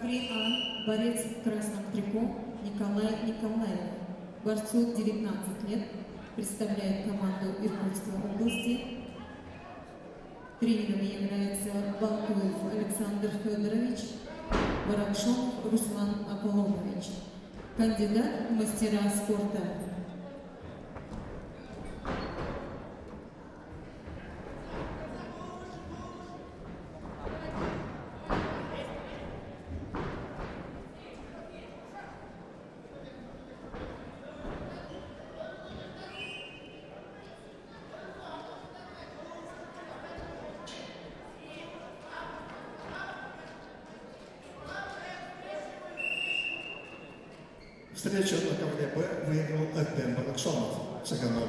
категории А борец в красном трико Николай Николаев. Борцу 19 лет, представляет команду Иркутской области. Тренером является Балкуев Александр Федорович, Баракшонов Руслан Аполлонович. Кандидат в мастера спорта. Встречу на КВДП выиграл Артем Баракшонов, Цыганов.